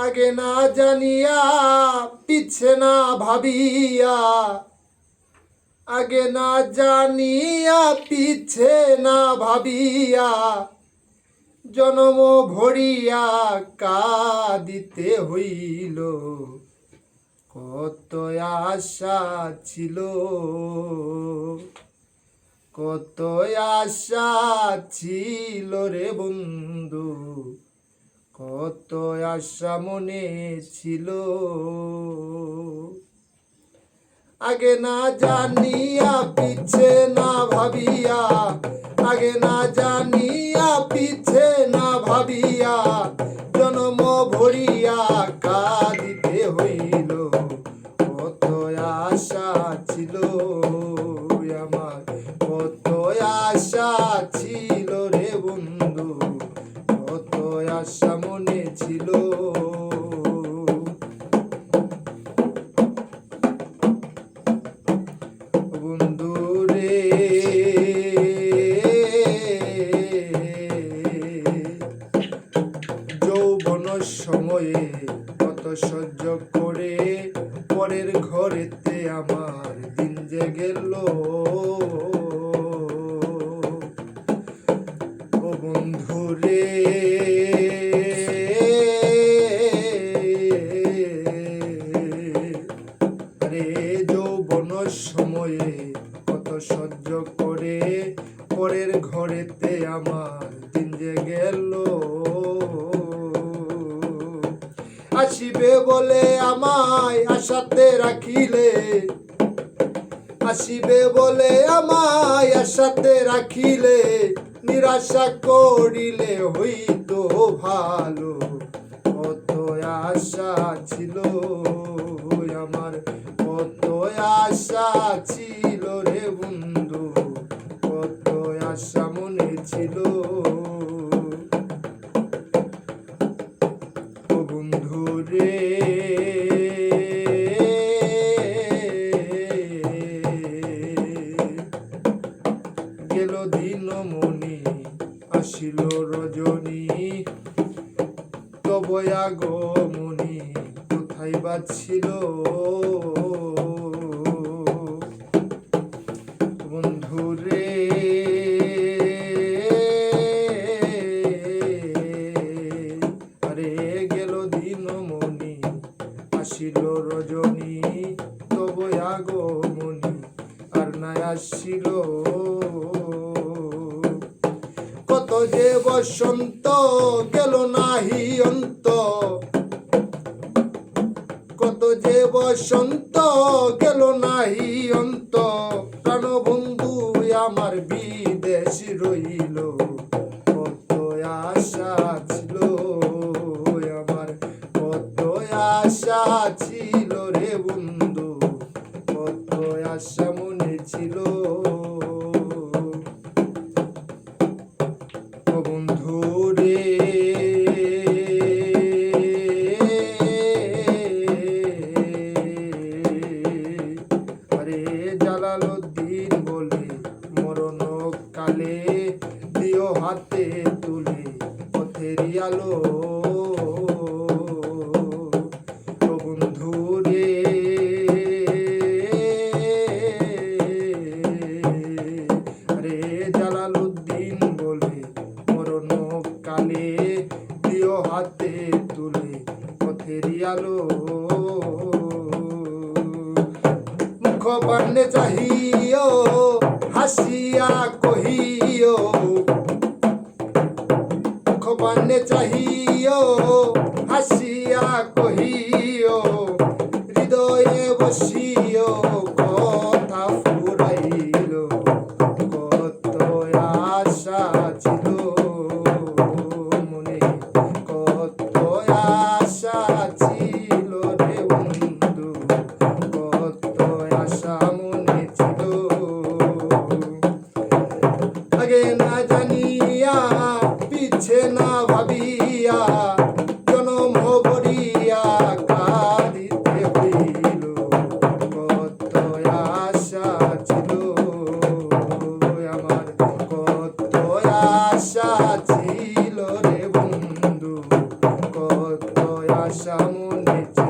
আগে না জানিয়া পিছে না ভাবিয়া, আগে না জানিয়া পিছে না ভাবিয়া, জনম ভরিয়া কাঁদিতে হইল। কত আশা ছিল, কত আশা ছিল রে বন্ধু, কত আশা মনে ছিল। আগে না জানিয়া পিছে না ভাবিয়া, আগে না জানিয়া পিছে না ভাবিয়া, জনম ভরিয়া কাঁদিতে হইল। কত আশা ছিল আমার, কত আশা ছিল রে বন্ধু, কত আশা মনে ছিল। বন্ধু রে যৌবন সময়ে কত সহ্য করে পরের ঘরেতে আমার দিন যে গেল। ও বন্ধু রে যৌবন সময়ে কত সহ্য করে পরের ঘরেতে আমার দিন যে গেল। আসিবে বলে আমায় আশাতে রাখিলে, আসিবে বলে আমায় আশাতে রাখিলে, নিরাশা করিলে হইতো ভালো। কত আশা ছিল আমার, কত আশা ছিল রে বন্ধু, কত আশা মনে ছিল। ও বন্ধু রে গেল দিনমণি আসিল রজনী, তব আগমনী কোথায় বাজছিল। বন্ধু রে আরে গেল দিনমণি আসিল রজনী, তব আগমনী আর নাই আসিল। কত যে বসন্ত গেল নাহি অন্ত, কত যে বসন্ত গেল নাহি অন্ত, প্রাণবন্ধু আমার বিদেশ রইল। কত আশা ছিল আমার, কত আশা ছিল রে বন্ধু, কত আশা মনে ছিল। বন্ধু রে আরে জালালউদ্দিন বলে মরণ কালে দিও হাতে তুলে পথেরই আলো। বন্ধু রে আরে জালালউদ্দিন বলে মরণ কালে দিও হাতে তুলে পথেরই আলো। মুখ পানে চাহিও হাসিয়া কহিও, মুখ পানে চাহিও হাসিয়া কহিও, হৃদয়ে বসিও কথা ফুরাইল। কত আশা ছিল মনে, কত আশা ছিল রে বন্ধু, কত আশা মনে ছিল। আগে না জানিয়া পিছে না ভাবিয়া, জনম ভরিয়া কাঁদিতে হইল। আশা মনে